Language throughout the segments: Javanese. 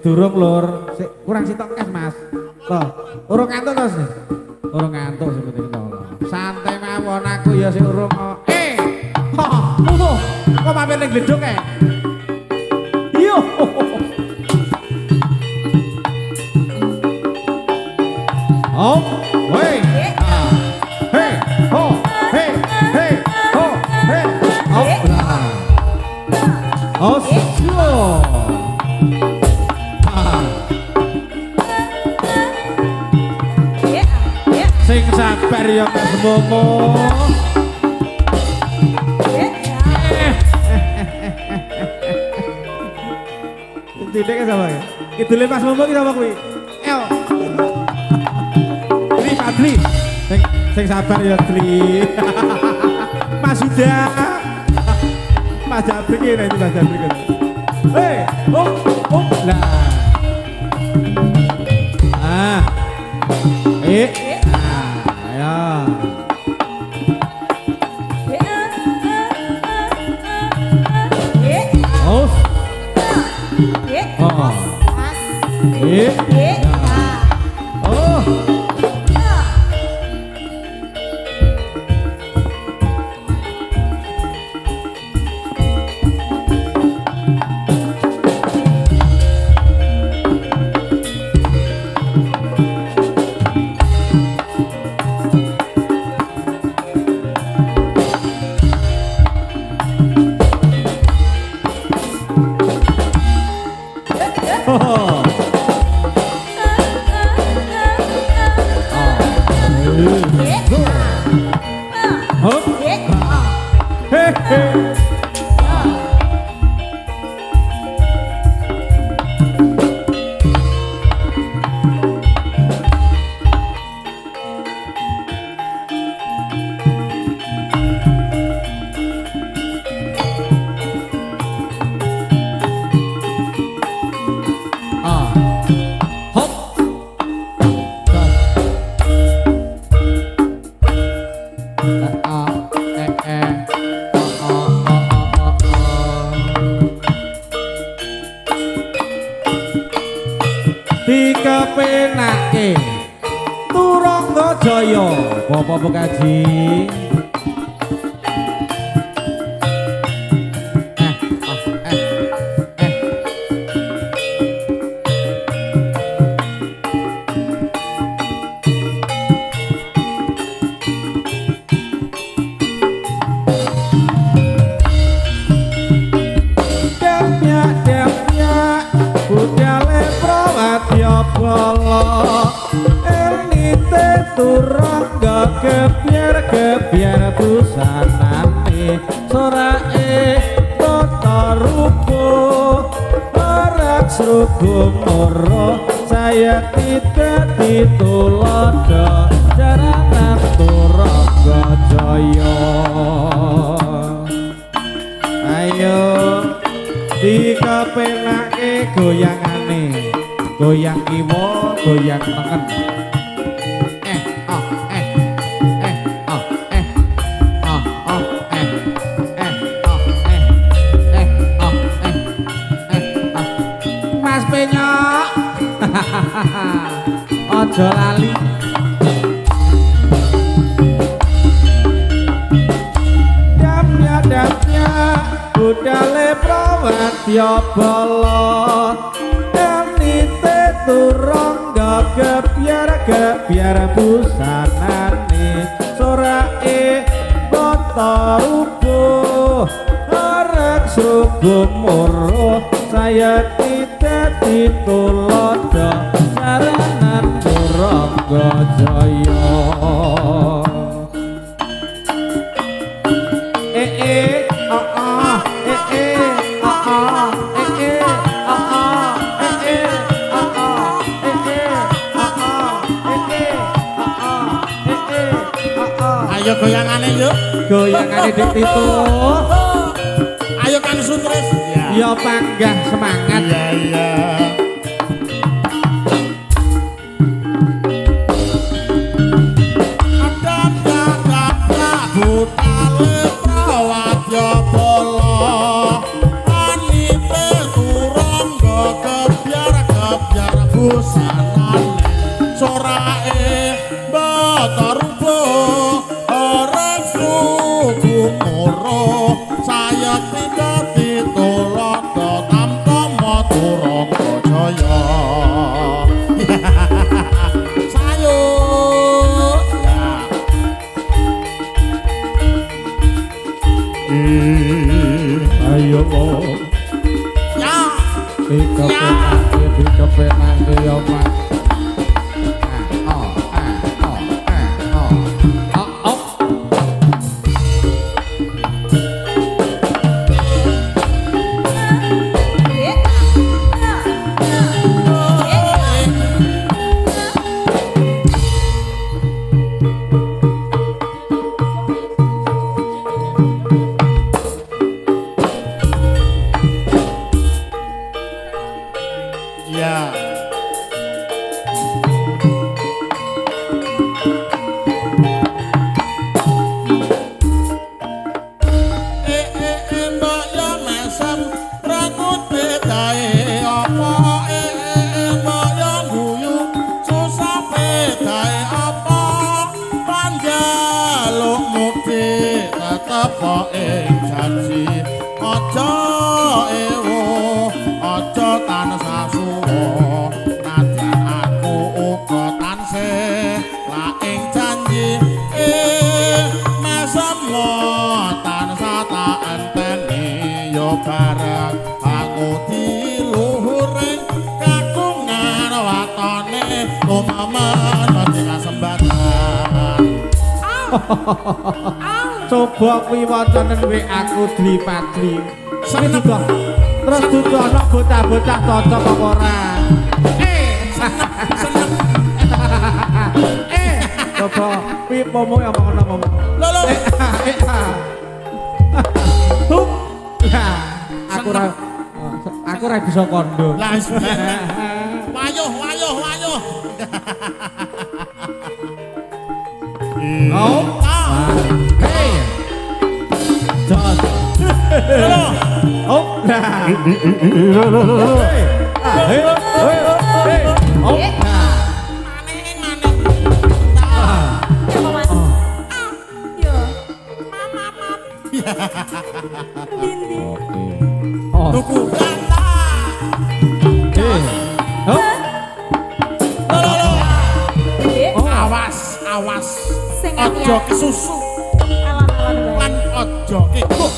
durung lur, kurang sitok kes Mas. Toh, urung ngantuk to sih? Urung ngantuk sebetulnya to. Santai mawon aku ya sing urung. Kok mampir ning gledhuk e? Yo. Oh, wey. Hey, ho, hey, hey, ho, hey. Oh, slow. Sing sabar ya Mas Momo. Tidak ke sama ya? Idulnya Mas Momo ki sama kuwi. El. Dri Fadli. Sing sabar ya Dri. Mas Huda. Mas Jabri ki nanti Mas Jabri kan. Hei, lah. Ayo. Dikepenake Turangga Jaya Bapak Bekaji kebiar busanane sorae tata rupa ora srugo moro saya tidak ditulada jaranan Turangga Jaya ayo dikepenake goyangane goyang kiwa goyang tengen ojo lali damnya budale prawadya bala enite Turangga gebyar busanane sorae tata rupa arek srugo moro saya tidak ditulada jaranan Turangga Jaya ayo goyangane yuk goyangane dik itu ayo kan sutris ya panggah semangat iya yo ya dikepenake yo Mas coba kuwi wonten aku Dwi Padli seneng terus dudono bocah-bocah cocok apa ora seneng coba kuwi pomong ya ngono pomong lho aku ora bisa kondo lah wayuh oh hey John oh nah hey oh tuku awas ojo kesusu lan ojo kekuk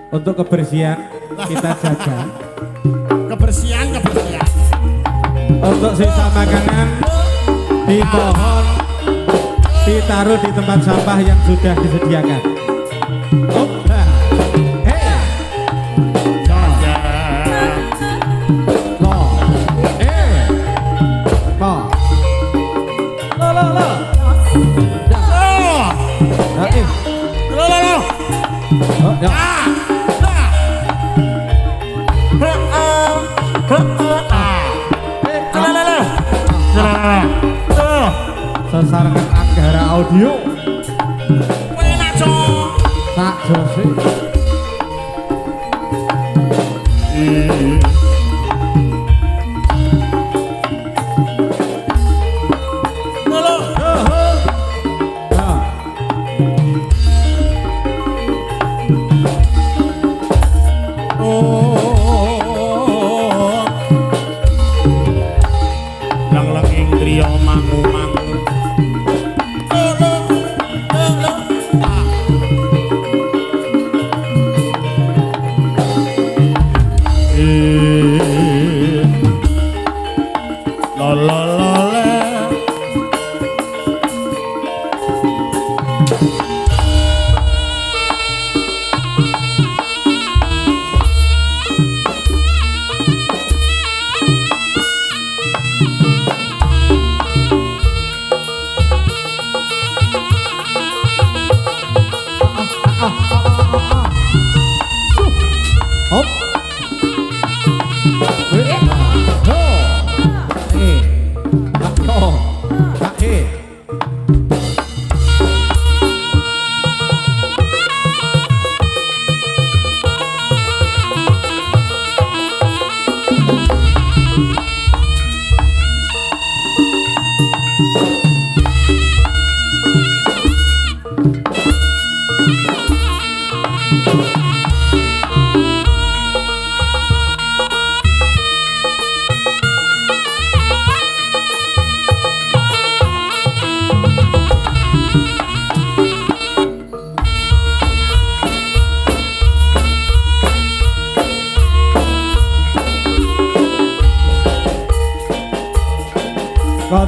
untuk kebersihan kita jaga kebersihan untuk sisa makanan dimohon ditaruh di tempat sampah yang sudah disediakan sesarkan Anggara Audio tak josi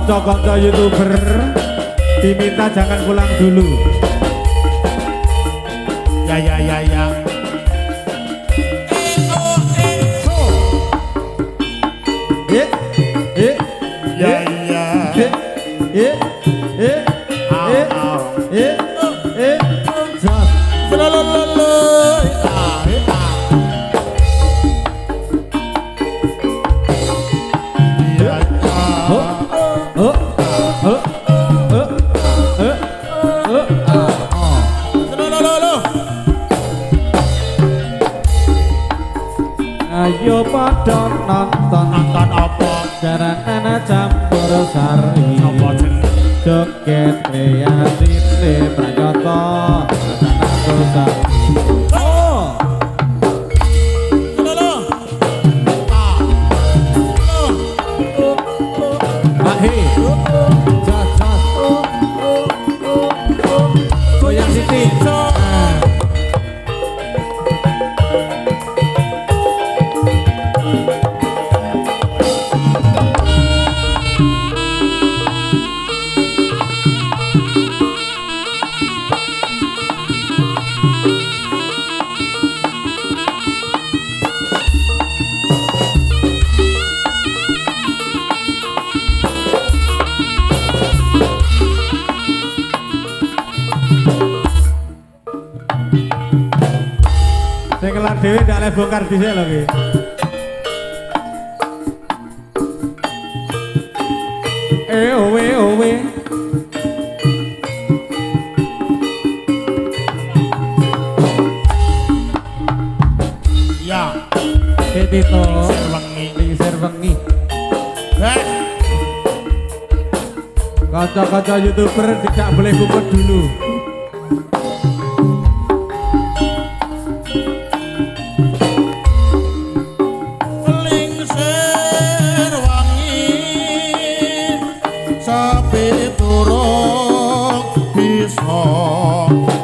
Konco-konco YouTuber diminta jangan pulang dulu. Ya. Ayo padha nonton apa? Jaranana campur sari Apa jeneng? Joget kreasine prayata Jaranana sari Oh Ahi Jas Goyang Siti Saya kelar dewe ndak oleh bongkar dhisik lho iki. Owe. Ya. Tito Lingsir wengi. Kanca-kanca YouTuber tidak boleh kumpul dulu. Lingsir wangi sapi turung bisa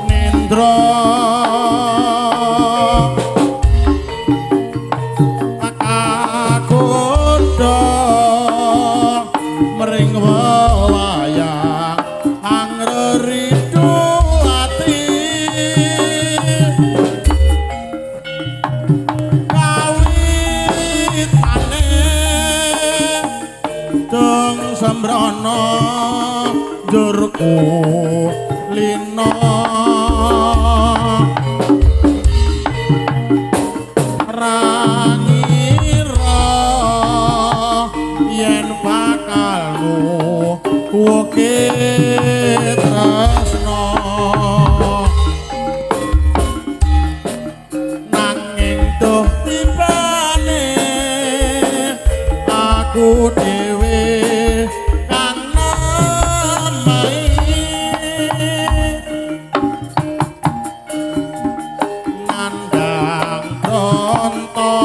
nindra aku mering wayang angreridu ati kawitane dong sembrono jurku lino rangira yen bakalmu woke tresno nanging tuh tibane aku dhewe kang namai nandang bronto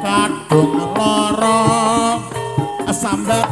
kadung lara sambat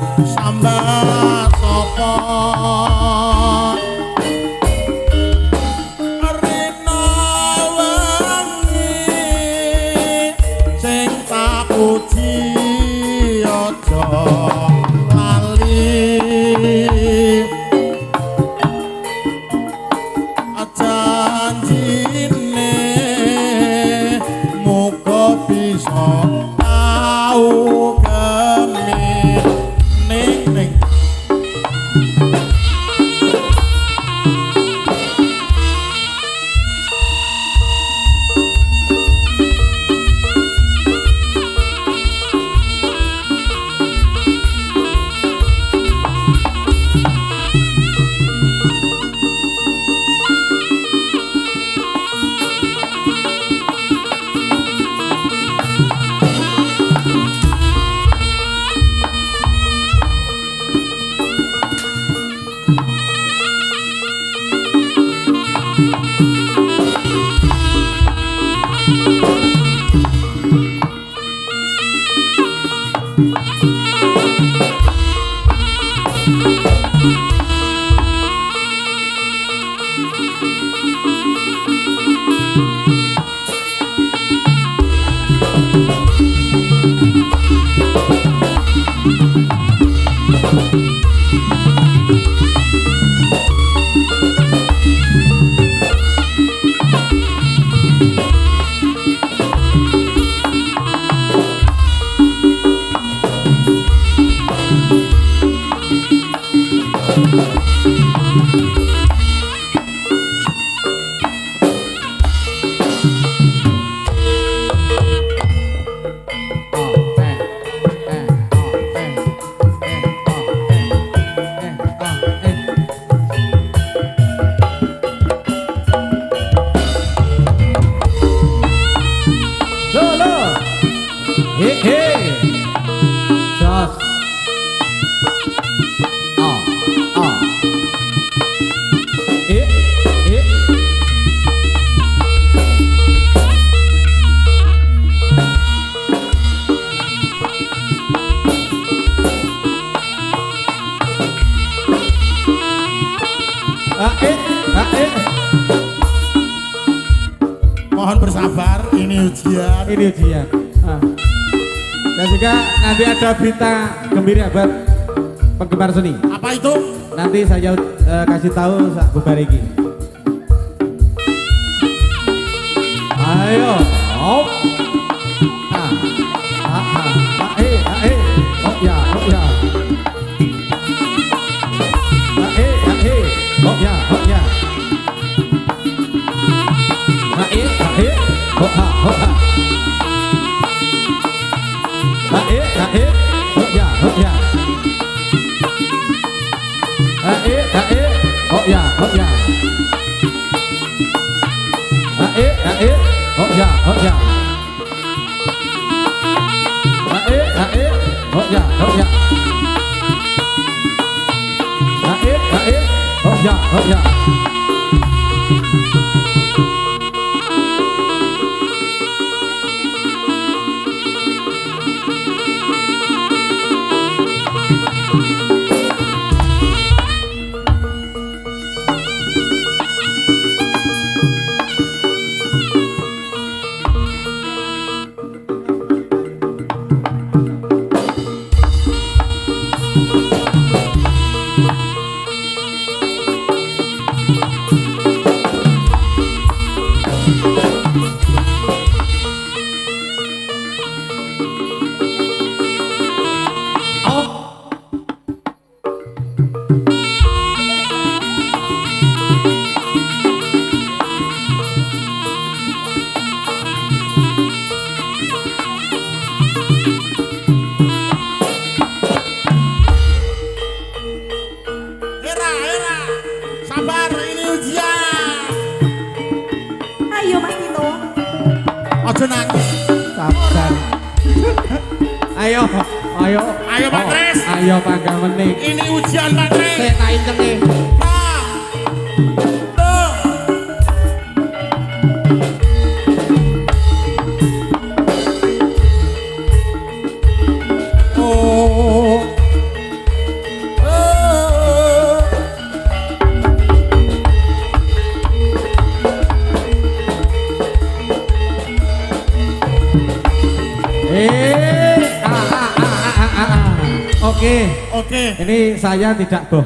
Jos. Oh, oh. Eh. Mohon bersabar, ini ujian. Ini ujian. Dan juga nanti ada berita gembira buat penggemar seni. Apa itu? Nanti saya kasih tahu saat bubar ini. Ayo, op. Oh ya, oh ya. Oh ya, oh ya. Oh ha, oh ha. Oh ya, oh ya. Oh ya, oh ya. Oh ya, oh ya. Oh ya, oh ya. Oh ya, oh ya. Sabar, ini ujian. Ayo Mas Tino. Ojo nangis. Sabar. Ayo, ayo. Ayo Pak Kris. Ayo panggang meneh. Ini ujian Pak Kris. Sik tak incenge. Oke. Oke. Ini saya tidak bohong.